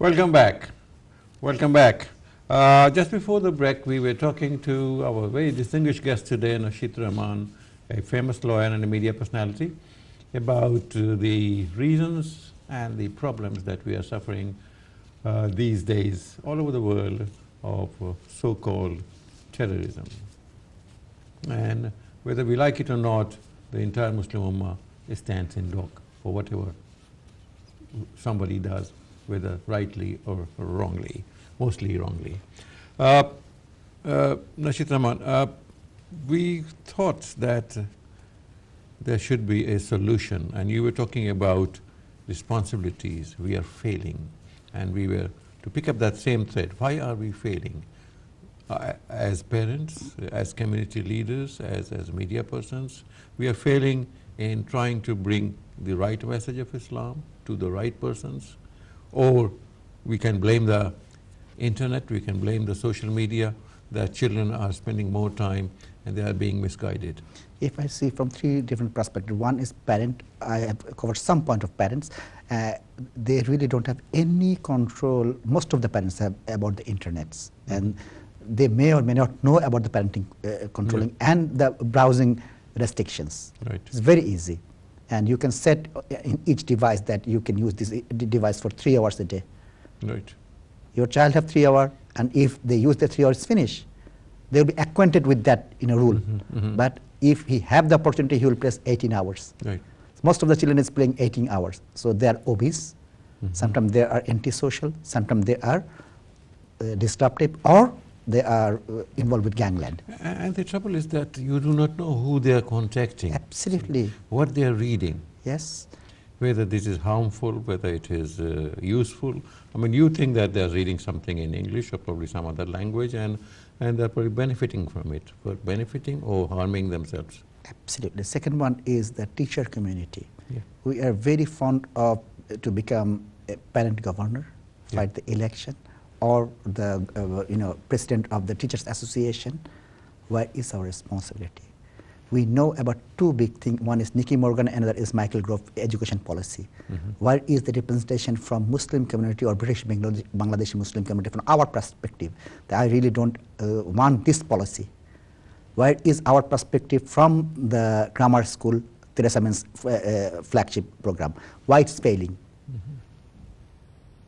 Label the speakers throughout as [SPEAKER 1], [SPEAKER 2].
[SPEAKER 1] Welcome back. Welcome back. Just before the break, we were talking to our very distinguished guest today, Nashit Rahman, a famous lawyer and a media personality, about the reasons and the problems that we are suffering these days all over the world of so-called terrorism. And whether we like it or not, the entire Muslim Ummah stands in dock for whatever somebody does, whether rightly or wrongly, mostly wrongly. Nashit Rahman, we thought that there should be a solution, and you were talking about responsibilities. We are failing, and we were to pick up that same thread. Why are we failing? As parents, as community leaders, as media persons, we are failing in trying to bring the right message of Islam to the right persons, or we can blame the internet, we can blame the social media, that children are spending more time and they are being misguided.
[SPEAKER 2] If I see from three different perspectives, one is parent. I have covered some point of parents. They really don't have any control, most of the parents have, about the internets, and they may or may not know about the parenting controlling and the browsing restrictions.
[SPEAKER 1] Right.
[SPEAKER 2] It's very easy, and you can set in each device that you can use this device for 3 hours a day.
[SPEAKER 1] Right.
[SPEAKER 2] Your child have 3 hours, and if they use the 3 hours finish, they'll be acquainted with that in a rule. But if he have the opportunity, he will press 18 hours.
[SPEAKER 1] Right.
[SPEAKER 2] Most of the children is playing 18 hours, so they are obese. Sometimes they are antisocial, sometimes they are disruptive, or they are involved with gangland.
[SPEAKER 1] And the trouble is that you do not know who they are contacting.
[SPEAKER 2] Absolutely.
[SPEAKER 1] What they are reading.
[SPEAKER 2] Yes.
[SPEAKER 1] Whether this is harmful, whether it is useful. I mean, you think that they're reading something in English or probably some other language, and they're probably benefiting from it, but benefiting or harming themselves.
[SPEAKER 2] Absolutely. Second one is the teacher community.
[SPEAKER 1] Yeah.
[SPEAKER 2] We are very fond of to become a parent governor, fight the election, or the president of the Teachers Association. Where is our responsibility? We know about two big things. One is Nicky Morgan, another is Michael Gove education policy. Where is the representation from Muslim community or British Bangladeshi Muslim community from our perspective? That I really don't want this policy. Where is our perspective from the grammar school, Theresa May's flagship program? Why it's failing?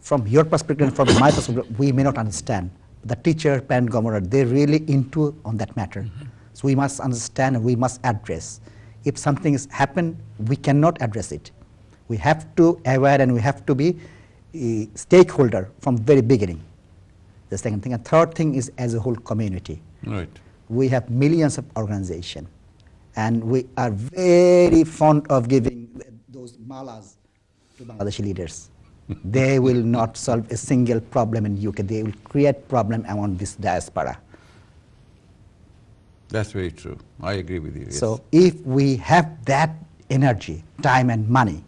[SPEAKER 2] From your perspective and from my perspective, we may not understand. The teacher, parent, governor, they're really into on that matter. So we must understand and we must address. If something has happened, we cannot address it. We have to aware and we have to be a stakeholder from very beginning. The second thing. And third thing is as a whole community.
[SPEAKER 1] Right.
[SPEAKER 2] We have millions of organizations, and we are very fond of giving those malas to Bangladeshi leaders. They will not solve a single problem in UK. They will create problem among this diaspora.
[SPEAKER 1] That's very true. I agree with you. Yes.
[SPEAKER 2] So if we have that energy, time and money,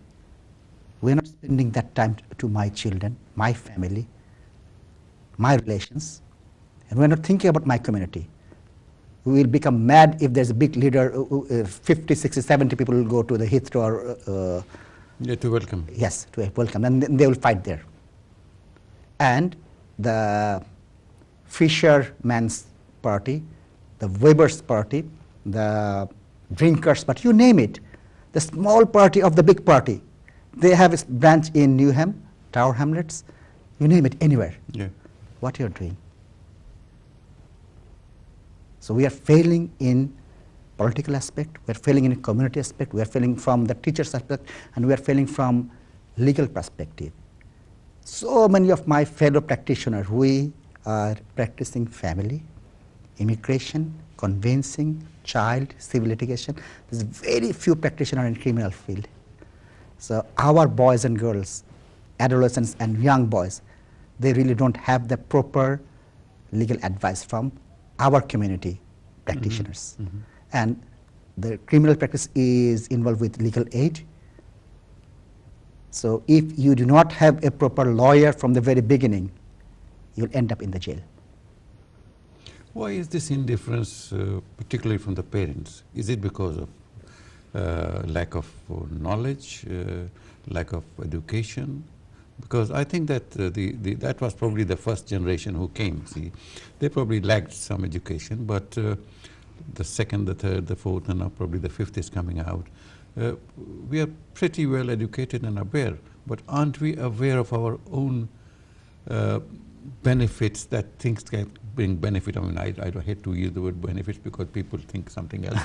[SPEAKER 2] we're not spending that time to my children, my family, my relations, and we're not thinking about my community. We will become mad if there's a big leader, 50, 60, 70 people will go to the Heathrow or
[SPEAKER 1] to welcome.
[SPEAKER 2] Yes, to welcome, and they will fight there. And the fisherman's party, the Weber's party, the drinkers party, you name it, the small party of the big party, they have a branch in Newham, Tower Hamlets, you name it, anywhere.
[SPEAKER 1] Yeah.
[SPEAKER 2] What you're doing? So we are failing in political aspect, we are failing in community aspect, we are failing from the teacher's aspect, and we are failing from legal perspective. So many of my fellow practitioners, we are practicing family, immigration, conveyancing, child, civil litigation. There's very few practitioners in criminal field. So our boys and girls, adolescents and young boys, they really don't have the proper legal advice from our community practitioners. And the criminal practice is involved with legal aid. So if you do not have a proper lawyer from the very beginning, you'll end up in the jail.
[SPEAKER 1] Why is this indifference, particularly from the parents? Is it because of lack of knowledge, lack of education, Because I think that that was probably the first generation who came. See, they probably lacked some education, but the second, the third, the fourth, and now probably the fifth is coming out. We are pretty well educated and aware, but aren't we aware of our own benefits, that things can bring benefit? I mean, I don't hate to use the word benefits because people think something else.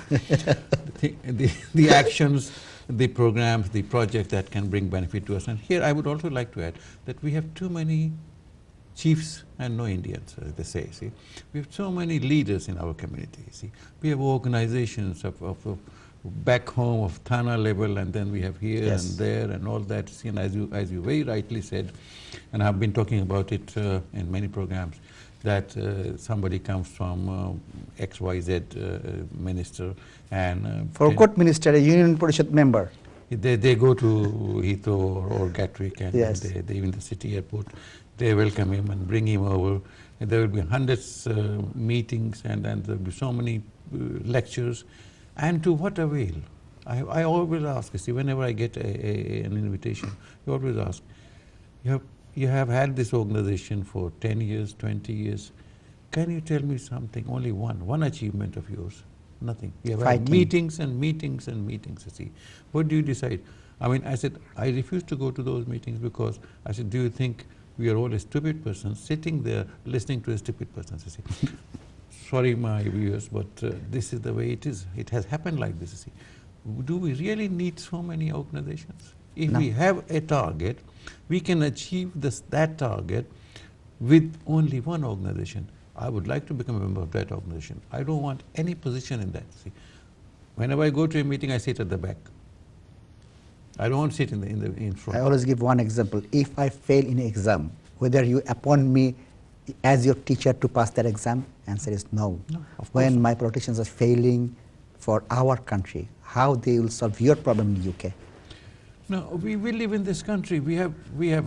[SPEAKER 1] the actions, the programs, the projects that can bring benefit to us. And here I would also like to add that we have too many chiefs and no Indians, as they say. See, we have so many leaders in our community. See, we have organizations of back home of Thana level, and then we have here
[SPEAKER 2] Yes.
[SPEAKER 1] and there and all that. See, and as you very rightly said, and I've been talking about it in many programs, that somebody comes from XYZ minister and
[SPEAKER 2] Forgot minister, a Union Parishad member.
[SPEAKER 1] they go to Heathrow or Gatwick, and
[SPEAKER 2] Yes.
[SPEAKER 1] they in the city airport, they welcome him and bring him over. And there will be hundreds meetings, and there will be so many lectures. And to what avail? I always ask, see, whenever I get an invitation, you always ask, you have had this organization for 10 years, 20 years. Can you tell me something, only one achievement of yours? Nothing. You have had meetings and meetings and meetings, you see. What do you decide? I mean, I said, I refuse to go to those meetings because I said, do you think we are all a stupid person sitting there listening to a stupid person, you see? Sorry, my viewers, but this is the way it is. It has happened like this, you see. Do we really need so many organizations? If we have a target, we can achieve that target with only one organization. I would like to become a member of that organization. I don't want any position in that. See, whenever I go to a meeting, I sit at the back. I don't want to sit in front.
[SPEAKER 2] I always give one example. If I fail in an exam, whether you appoint me as your teacher to pass that exam, answer is no.
[SPEAKER 1] No, of course
[SPEAKER 2] when
[SPEAKER 1] not.
[SPEAKER 2] my politicians are failing for our country, how they will solve your problem in the UK?
[SPEAKER 1] No, we live in this country. We have.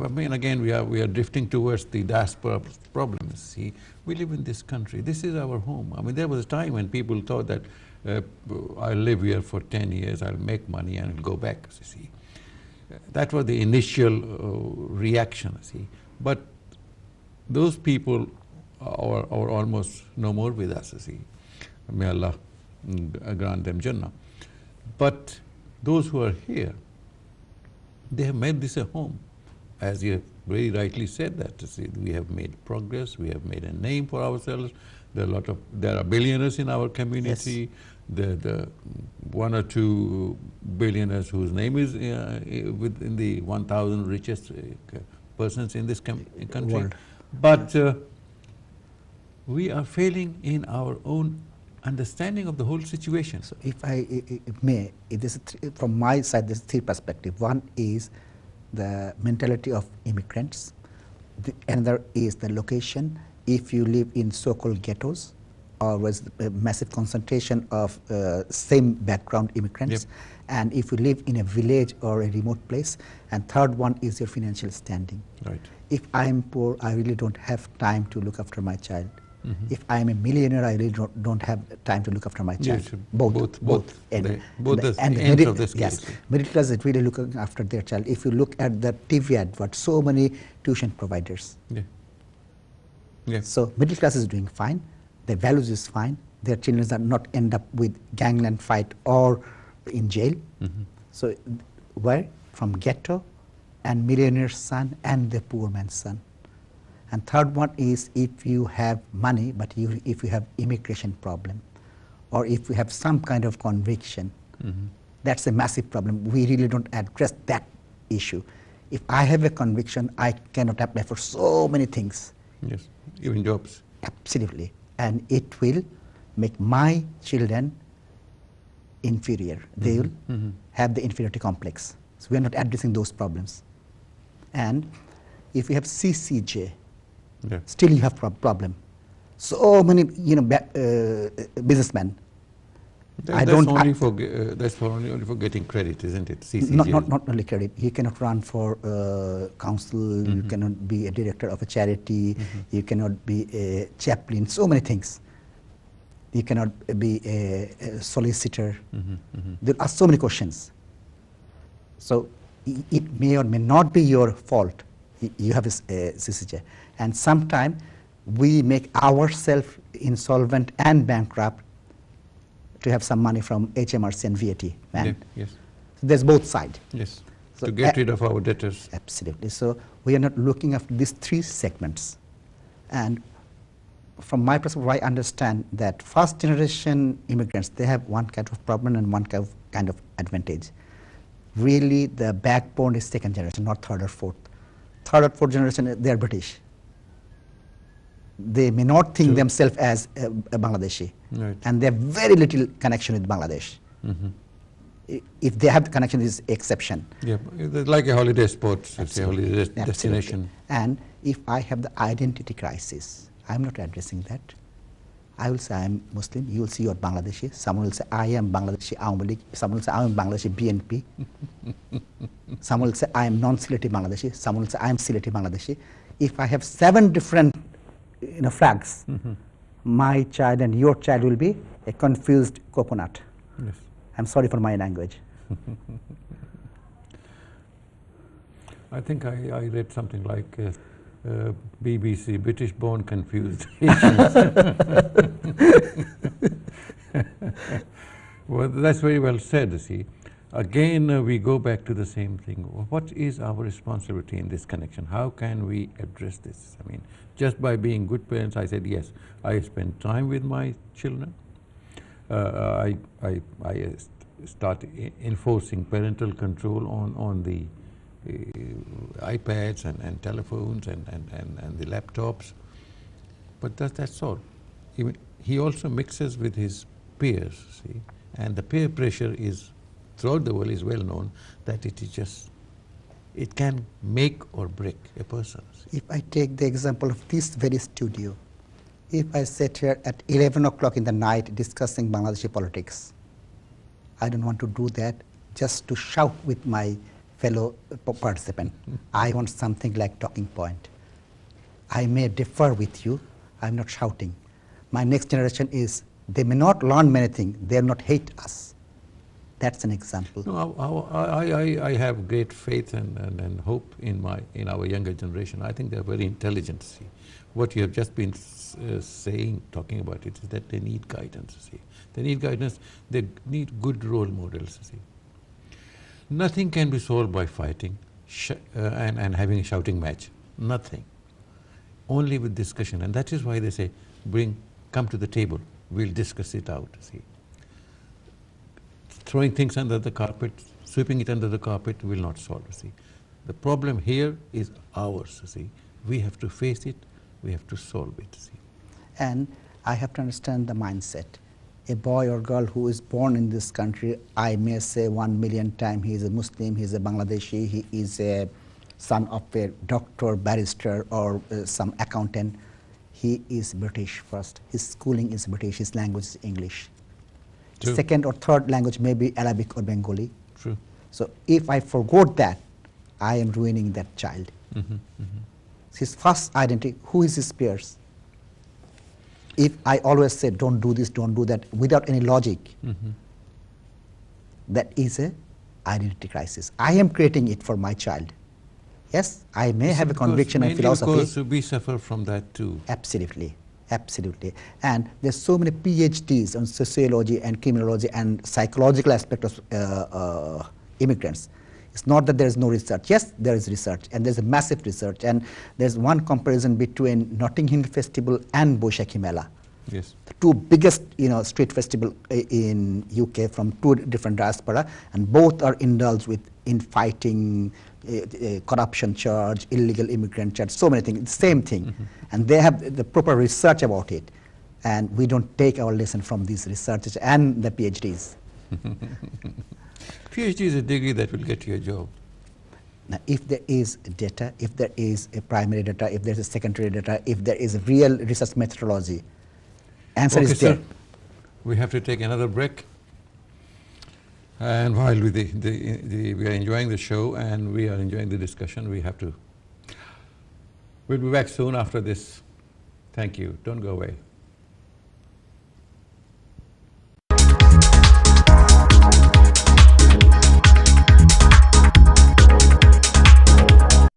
[SPEAKER 1] I mean, again, we are drifting towards the diaspora problems. See, we live in this country. This is our home. I mean, there was a time when people thought that I'll live here for 10 years, I'll make money, and I'll go back. You see, that was the initial reaction. See, but those people are almost no more with us. You see, may Allah grant them Jannah. But those who are here, they have made this a home. As you have very rightly said that, see, we have made progress, we have made a name for ourselves. There are billionaires in our community. Yes. The 1 or 2 billionaires whose name is within the 1,000 richest persons in this country.
[SPEAKER 2] World.
[SPEAKER 1] But we are failing in our own understanding of the whole situation.
[SPEAKER 2] So if I may, from my side, there's 3 perspectives. One is the mentality of immigrants. Another is the location. If you live in so-called ghettos, or was a massive concentration of same background immigrants,
[SPEAKER 1] Yep.
[SPEAKER 2] and if you live in a village or a remote place, and third one is your financial standing.
[SPEAKER 1] Right.
[SPEAKER 2] If I'm poor, I really don't have time to look after my child.
[SPEAKER 1] Mm-hmm.
[SPEAKER 2] If I'm a millionaire, I really don't have time to look after my child.
[SPEAKER 1] Yes,
[SPEAKER 2] Both.
[SPEAKER 1] the ends
[SPEAKER 2] middle,
[SPEAKER 1] of the scale.
[SPEAKER 2] yes, middle class is really looking after their child. If you look at the TV advert, so many tuition providers.
[SPEAKER 1] Yeah. Yeah.
[SPEAKER 2] So middle class is doing fine. Their values is fine. Their children are not end up with gangland fight or in jail.
[SPEAKER 1] Mm-hmm.
[SPEAKER 2] So where? From ghetto and millionaire's son and the poor man's son. And third one is if you have money, but if you have immigration problem, or if you have some kind of conviction,
[SPEAKER 1] Mm-hmm.
[SPEAKER 2] that's a massive problem. We really don't address that issue. If I have a conviction, I cannot apply for so many things.
[SPEAKER 1] Yes, even jobs.
[SPEAKER 2] Absolutely. And it will make my children inferior. They will
[SPEAKER 1] Mm-hmm.
[SPEAKER 2] have the inferiority complex. So we are not addressing those problems. And if you have CCJ,
[SPEAKER 1] Yeah.
[SPEAKER 2] still you have problem. So many, businessmen.
[SPEAKER 1] That's only for getting credit, isn't it? CCJ.
[SPEAKER 2] Not only credit. You cannot run for council.
[SPEAKER 1] Mm-hmm.
[SPEAKER 2] You cannot be a director of a charity.
[SPEAKER 1] Mm-hmm.
[SPEAKER 2] You cannot be a chaplain. So many things. You cannot be a solicitor.
[SPEAKER 1] Mm-hmm. Mm-hmm.
[SPEAKER 2] There are so many questions. So it may or may not be your fault. You have a CCJ. And sometimes we make ourselves insolvent and bankrupt to have some money from HMRC and VAT.
[SPEAKER 1] Yeah, yes.
[SPEAKER 2] So there's both sides.
[SPEAKER 1] Yes,
[SPEAKER 2] So
[SPEAKER 1] to get rid of our debtors.
[SPEAKER 2] Absolutely. So we are not looking at these three segments. And from my perspective, I understand that first generation immigrants, they have one kind of problem and one kind of advantage. Really, the backbone is second generation, not third or fourth. Third or fourth generation, they are British. They may not think themselves as a Bangladeshi.
[SPEAKER 1] Right.
[SPEAKER 2] And they have very little connection with Bangladesh. If they have the connection, this is exception.
[SPEAKER 1] Yeah, it's like a holiday spot, it's a holiday
[SPEAKER 2] Absolutely.
[SPEAKER 1] destination.
[SPEAKER 2] And if I have the identity crisis, I'm not addressing that. I will say I am Muslim, you will see you are Bangladeshi, someone will say I am Bangladeshi Awami League, someone will say I am Bangladeshi BNP, someone will say I am non-Sileti Bangladeshi, someone will say I am Sileti Bangladeshi. If I have 7 different flags, my child and your child will be a confused coconut.
[SPEAKER 1] Yes.
[SPEAKER 2] I'm sorry for my language.
[SPEAKER 1] I think I read something like BBC, British born confused Asians. Well, that's very well said, see. Again, we go back to the same thing. What is our responsibility in this connection? How can we address this? I mean, just by being good parents, I said, yes, I spend time with my children. I start enforcing parental control on the iPads and telephones and the laptops. But that's all. He also mixes with his peers, see, and the peer pressure is, throughout the world, is well known that it is just, it can make or break a person. See.
[SPEAKER 2] If I take the example of this very studio, if I sit here at 11 o'clock in the night discussing Bangladeshi politics, I don't want to do that just to shout with my fellow participant. I want something like talking point. I may differ with you, I'm not shouting. My next generation is, they may not learn many things, they will not hate us. That's an example.
[SPEAKER 1] No, I have great faith and hope in our younger generation. I think they're very intelligent. See, what you have just been saying, talking about it, is that they need guidance. See, they need guidance. They need good role models. See, nothing can be solved by fighting and having a shouting match. Nothing. Only with discussion, and that is why they say, come to the table. We'll discuss it out. See. Throwing things under the carpet, sweeping it under the carpet will not solve. See, the problem here is ours. See, we have to face it. We have to solve it. See,
[SPEAKER 2] and I have to understand the mindset. A boy or girl who is born in this country, I may say 1 million times he is a Muslim, he is a Bangladeshi, he is a son of a doctor, barrister, or some accountant. He is British first. His schooling is British. His language is English.
[SPEAKER 1] True.
[SPEAKER 2] Second or third language may be Arabic or Bengali.
[SPEAKER 1] True.
[SPEAKER 2] So if I forgot that, I am ruining that child. His first identity, who is his peers? If I always say, don't do this, don't do that, without any logic, that is a identity crisis. I am creating it for my child. Yes, I may have a conviction and philosophy.
[SPEAKER 1] Because we suffer from that too.
[SPEAKER 2] Absolutely, absolutely. And there's so many PhDs on sociology and criminology and psychological aspect of immigrants. It's not that there is no research. Yes, there is research, and there's a massive research. And there's one comparison between Notting Hill Festival and Boishakhi Mela.
[SPEAKER 1] Yes.
[SPEAKER 2] The two biggest, street festival in UK from two different diaspora, and both are indulged with infighting, corruption charge, illegal immigrant charge, so many things, same thing. And they have the proper research about it. And we don't take our lesson from these researchers and the PhDs.
[SPEAKER 1] PhD is a degree that will get you a job.
[SPEAKER 2] Now, if there is data, if there is a primary data, if there is a secondary data, if there is a real research methodology, answer is there.
[SPEAKER 1] Sir, we have to take another break. And while we are enjoying the show and we are enjoying the discussion, we'll be back soon after this. Thank you. Don't go away.